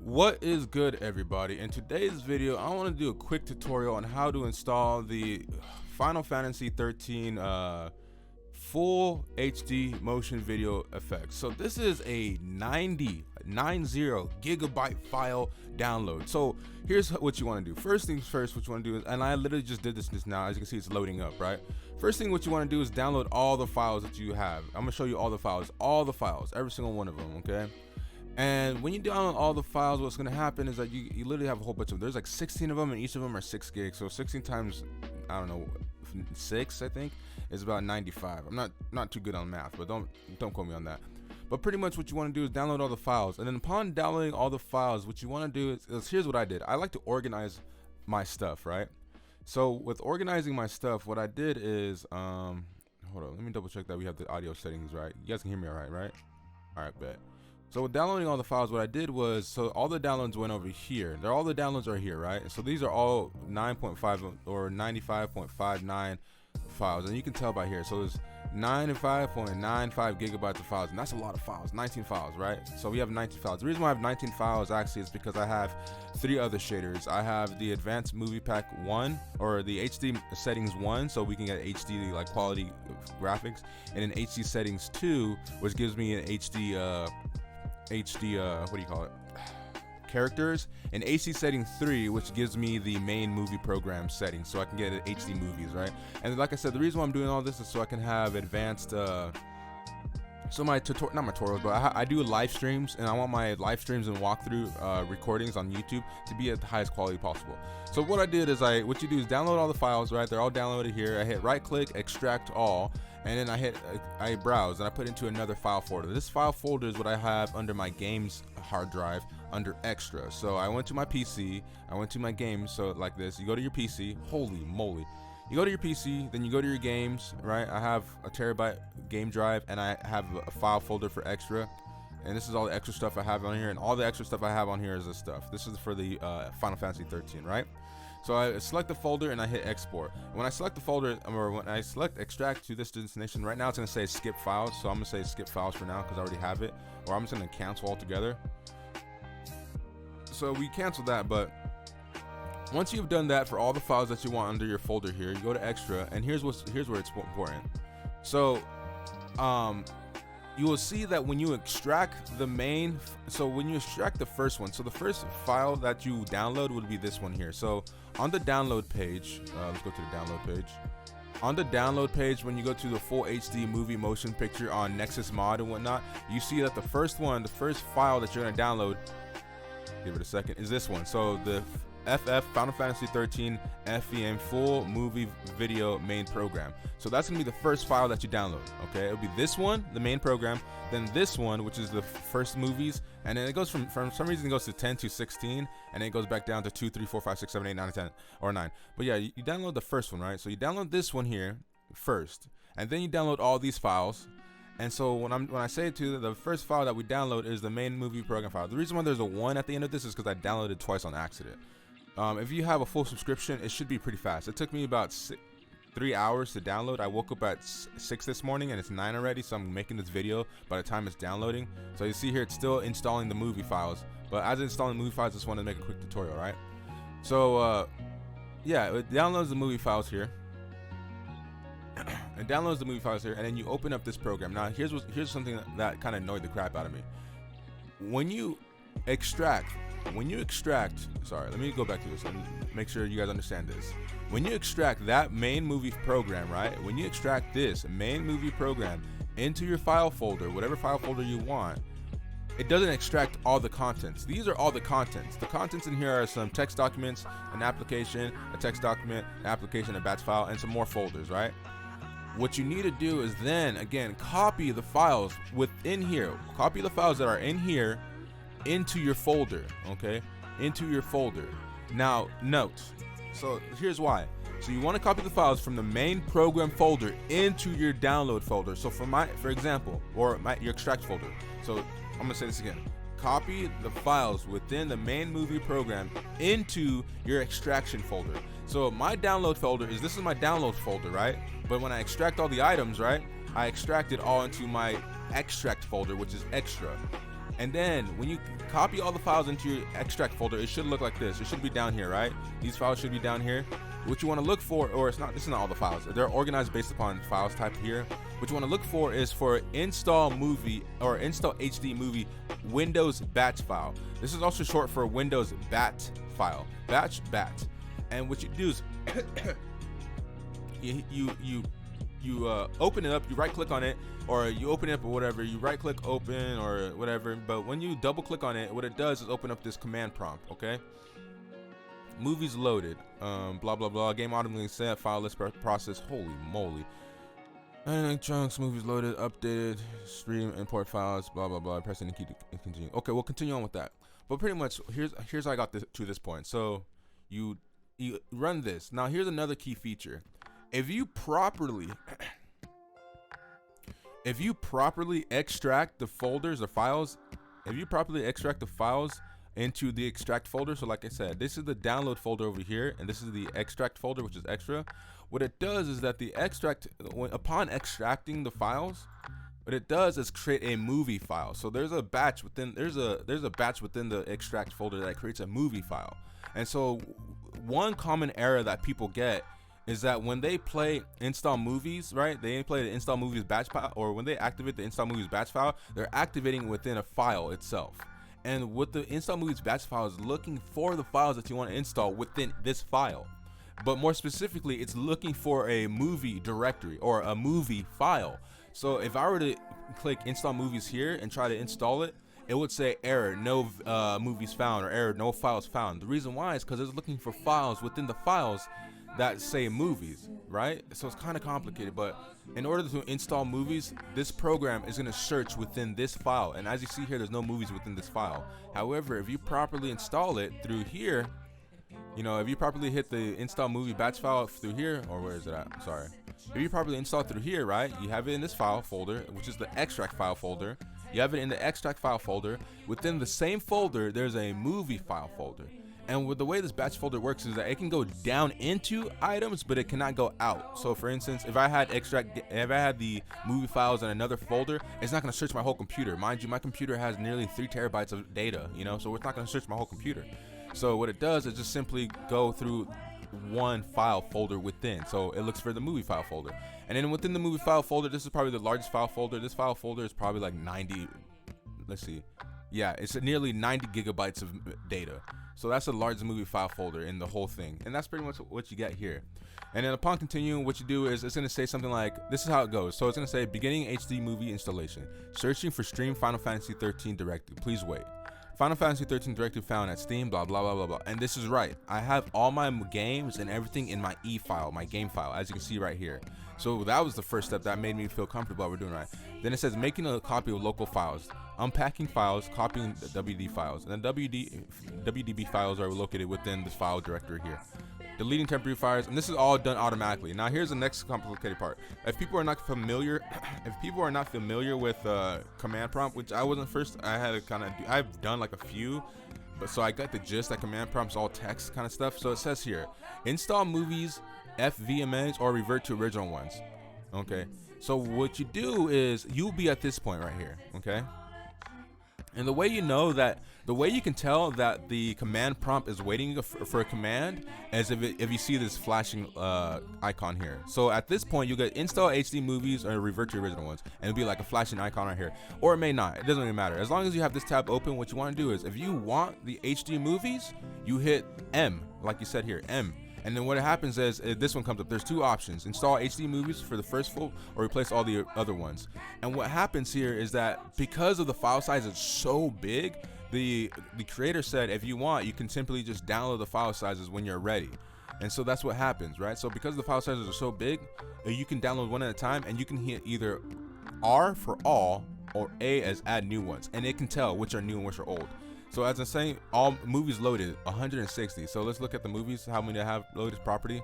What is good, everybody? In today's video I want to do a quick tutorial on how to install the Final Fantasy XIII full HD motion video effects. So this is a 90 gigabyte file download. So here's what you want to do. First things first, what you want to do is, and I literally just did this just now, as you can see it's loading up, right? First thing what you want to do is download all the files that you have. I'm gonna show you all the files, every single one of them, okay? And when you download all the files, what's going to happen is that you literally have a whole bunch of them. There's like 16 of them, and each of them are 6 gigs. So 16 times, I don't know, 6, I think, is about 95. I'm not too good on math, but don't quote me on that. But pretty much what you want to do is download all the files. And then upon downloading all the files, what you want to do is here's what I did. I like to organize my stuff, right? So with organizing my stuff, what I did is, hold on, let me double check that we have the audio settings right. You guys can hear me all right, right? All right, bet. So with downloading all the files, what I did was, so all the downloads went over here. All the downloads are here, right? So these are all 9.5 or 95.59 files, and you can tell by here. So there's 95.95 gigabytes of files, and that's a lot of files. 19 files, right? So we have 19 files. The reason why I have 19 files actually is because I have 3 other shaders. I have the Advanced Movie Pack 1, or the HD settings 1, so we can get HD like quality graphics, and then HD settings 2, which gives me an HD what do you call it, characters, and AC setting 3, which gives me the main movie program settings, so I can get HD movies, right? And like I said, the reason why I'm doing all this is so I can have advanced so my not my tutorials, but I do live streams, and I want my live streams and walkthrough recordings on YouTube to be at the highest quality possible. So what I did is what you do is download all the files, right? They're all downloaded here. I hit right click, extract all, and then I browse, and I put into another file folder. This file folder is what I have under my games hard drive under extra. So I went to my PC, I went to my games. So like this, you go to your PC, holy moly. You go to your PC, then you go to your games, right? I have a terabyte game drive, and I have a file folder for extra. And this is all the extra stuff I have on here, and all the extra stuff I have on here is this stuff. This is for the Final Fantasy XIII, right? So I select the folder and I hit export. When I select the folder, or when I select extract to this destination, right now it's gonna say skip files. So I'm gonna say skip files for now because I already have it, or I'm just gonna cancel altogether. So we cancel that, but once you've done that for all the files that you want under your folder here, you go to extra, and here's where it's important. So you will see that when you extract the main, so when you extract the first one, so the first file that you download would be this one here. So on the download page, let's go to the download page. On the download page, when you go to the full HD movie motion picture on Nexus mod and whatnot, you see that the first file that you're gonna download, give it a second, is this one. So the FF Final Fantasy XIII FEM full movie video main program. So that's gonna be the first file that you download. Okay, it'll be this one, the main program, then this one, which is the first movies, and then it goes from some reason it goes to 10 to 16, and then it goes back down to 2, 3, 4, 5, 6, 7, 8, 9, 10, or 9. But yeah, you download the first one, right? So you download this one here first, and then you download all these files. And so when I say it to the first file that we download is the main movie program file. The reason why there's a 1 at the end of this is because I downloaded twice on accident. If you have a full subscription, it should be pretty fast. It took me about 3 hours to download. I woke up at 6 this morning, and it's 9 already, so I'm making this video by the time it's downloading. So you see here, it's still installing the movie files. But as it's installing the movie files, I just wanted to make a quick tutorial, right? So yeah, it downloads the movie files here. It downloads the movie files here, and then you open up this program. Now here's something that kind of annoyed the crap out of me. When you extract, sorry, let me go back to this and make sure you guys understand this. When you extract that main movie program, right? When you extract this main movie program into your file folder, whatever file folder you want, it doesn't extract all the contents. These are all the contents. The contents in here are some text documents, an application, a text document, an application, a batch file, and some more folders, right? What you need to do is then, again, copy the files within here. Copy the files that are in here into your folder, okay? Into your folder. Your note. So here's why. So you want to copy the files from the main program folder into your download folder. So for example, or your extract folder. So I'm gonna say this again. Copy the files within the main movie program into your extraction folder. So my download folder this is my download folder, right? But when I extract all the items, right, I extract it all into my extract folder, which is extra. And then when you copy all the files into your extract folder, it should look like this. It should be down here, right? These files should be down here. What you want to look for, or it's not, this is not all the files. They're organized based upon files type here. What you want to look for is for install movie or install HD movie Windows batch file. This is also short for Windows bat file. Batch bat. And what you do is you open it up, you right click on it, or you open it up or whatever, you right click open or whatever. But when you double click on it, what it does is open up this command prompt. Okay, movies loaded, blah blah blah, game automatically set, file list process. Holy moly. Chunks, movies loaded, updated, stream, import files, blah blah blah, pressing the key to continue. Okay, we'll continue on with that. But pretty much here's how I got to this point. So you run this. Now here's another key feature. If you properly extract the folders or files, into the extract folder, so like I said, this is the download folder over here, and this is the extract folder, which is extra. What it does is that upon extracting the files, what it does is create a movie file. So there's a batch within the extract folder that creates a movie file. And so one common error that people get is that when they play install movies, right? They play the install movies batch file, or when they activate the install movies batch file, they're activating within a file itself. And what the install movies batch file is looking for the files that you want to install within this file. But more specifically, it's looking for a movie directory or a movie file. So if I were to click install movies here and try to install it, it would say error, no movies found, or error, no files found. The reason why is because it's looking for files within the files that say movies, right? So it's kind of complicated, but in order to install movies, this program is going to search within this file. And as you see here, there's no movies within this file. However, if you properly install it through here, if you properly hit the install movie batch file through here, or where is it at? Sorry. If you properly install it through here, right, you have it in this file folder, which is the extract file folder. You have it in the extract file folder. Within the same folder, there's a movie file folder. And with the way this batch folder works is that it can go down into items, but it cannot go out. So for instance, if I had the movie files in another folder, it's not going to search my whole computer. Mind you, my computer has nearly 3 terabytes of data, so it's not going to search my whole computer. So what it does is just simply go through one file folder within. So it looks for the movie file folder. And then within the movie file folder, this is probably the largest file folder. This file folder is probably like 90, let's see. Yeah, it's nearly 90 gigabytes of data. So that's the largest movie file folder in the whole thing. And that's pretty much what you get here. And then upon continuing, what you do is it's going to say something like, this is how it goes. So it's going to say beginning HD movie installation, searching for stream Final Fantasy 13 directive. Please wait. Final Fantasy 13 directive found at Steam, blah, blah, blah, blah, blah. And this is right. I have all my games and everything in my E file, my game file, as you can see right here. So that was the first step that made me feel comfortable we're doing right. Then it says making a copy of local files, unpacking files, copying the WD files. And then WDB files are located within this file directory here. Deleting temporary files, and this is all done automatically. Now here's the next complicated part. If people are not familiar with command prompt, which I wasn't first, I've done like a few, but so I got the gist that command prompts all text kind of stuff. So it says here, install movies, FVMNs, or revert to original ones. Okay, so what you do is you'll be at this point right here. Okay, and the way you can tell that the command prompt is waiting for a command is if you see this flashing icon here. So at this point, you get install HD movies or revert to original ones, and it'll be like a flashing icon right here, or it may not. It doesn't really matter. As long as you have this tab open, what you want to do is if you want the HD movies, you hit M, like you said here, M. And then what happens is this one comes up. There's 2 options: install HD movies for the first full, or replace all the other ones. And what happens here is that because of the file size is so big, the creator said if you want, you can simply just download the file sizes when you're ready. And so that's what happens, right? So because the file sizes are so big, you can download one at a time, and you can hit either R for all or A as add new ones, and it can tell which are new and which are old. So as I'm saying, all movies loaded 160. So let's look at the movies, how many I have loaded property.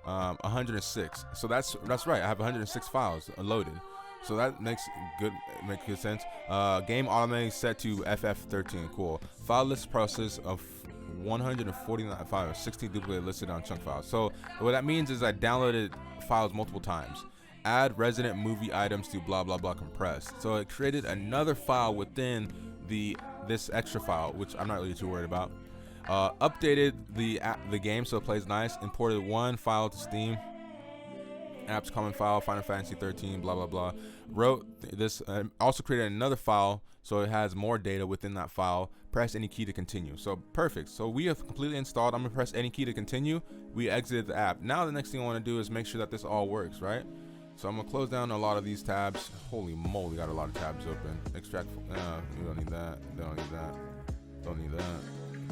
106. So that's right. I have 106 files loaded. So that makes good sense. Game automatically set to FF13. Cool. File list process of 149 files, 16 duplicate listed on chunk files. So what that means is I downloaded files multiple times. Add resident movie items to blah blah blah compressed. So it created another file within this extra file, which I'm not really too worried about. Updated the game so it plays nice. Imported one file to Steam. Apps common file, Final Fantasy 13, blah blah blah. Wrote this, also created another file so it has more data within that file. Press any key to continue. So perfect. So we have completely installed. I'm gonna press any key to continue. We exited the app. Now the next thing I want to do is make sure that this all works, right? So I'm gonna close down a lot of these tabs. Holy moly, got a lot of tabs open. Extract. We don't need that. Don't need that. Don't need that.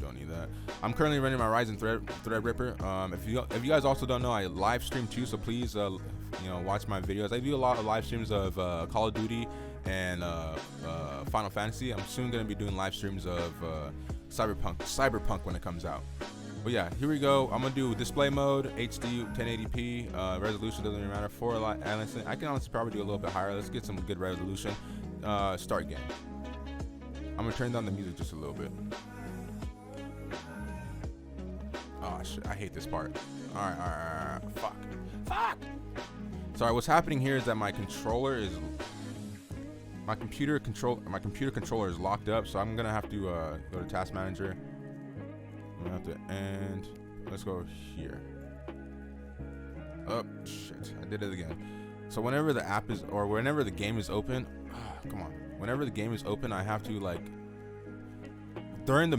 Don't need that. I'm currently running my Ryzen Threadripper. If you guys also don't know, I live stream too, so please watch my videos. I do a lot of live streams of Call of Duty and Final Fantasy. I'm soon gonna be doing live streams of Cyberpunk when it comes out. But yeah, here we go. I'm gonna do display mode, HD 1080p, resolution doesn't really matter. For I can honestly probably do a little bit higher. Let's get some good resolution. Start game. I'm gonna turn down the music just a little bit. Oh shit, I hate this part. Alright, fuck. Sorry, what's happening here is that my computer controller is locked up, so I'm gonna have to go to task manager. I'm gonna have to end. Let's go here. Oh shit, I did it again. So whenever the app is, or whenever the game is open, come on. Whenever the game is open, I have to like, during the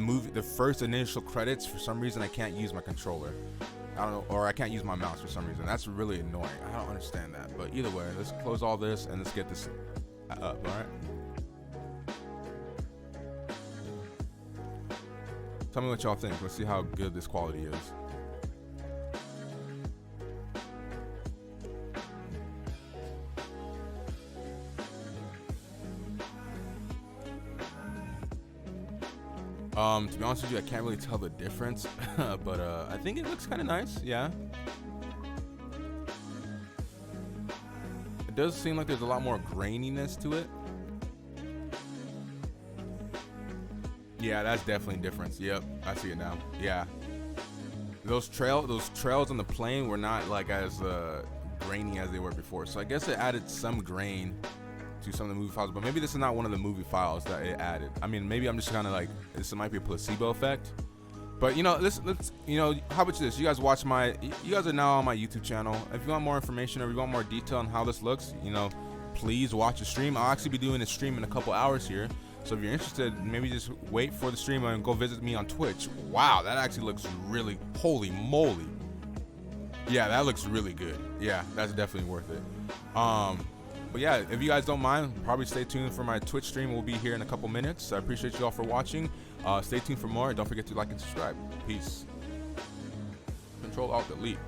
first initial credits, for some reason I can't use my controller. I don't know, or I can't use my mouse for some reason. That's really annoying. I don't understand that. But either way, let's close all this and let's get this up, all right? Tell me what y'all think. Let's see how good this quality is. To be honest with you, I can't really tell the difference, but I think it looks kind of nice. Yeah. It does seem like there's a lot more graininess to it. Yeah, that's definitely a difference. Yep, I see it now. Yeah. Those trails on the plane were not like as grainy as they were before. So I guess it added some grain to some of the movie files, but maybe this is not one of the movie files that it added. I mean, maybe I'm just kind of like, this might be a placebo effect. But let's how about this? You guys are now on my YouTube channel. If you want more information or you want more detail on how this looks, please watch the stream. I'll actually be doing a stream in a couple hours here. So if you're interested, maybe just wait for the stream and go visit me on Twitch. Wow, that actually looks really, holy moly. Yeah, that looks really good. Yeah, that's definitely worth it. But yeah, if you guys don't mind, probably stay tuned for my Twitch stream. We'll be here in a couple minutes. I appreciate you all for watching. Stay tuned for more. Don't forget to like and subscribe. Peace. Control Alt Delete.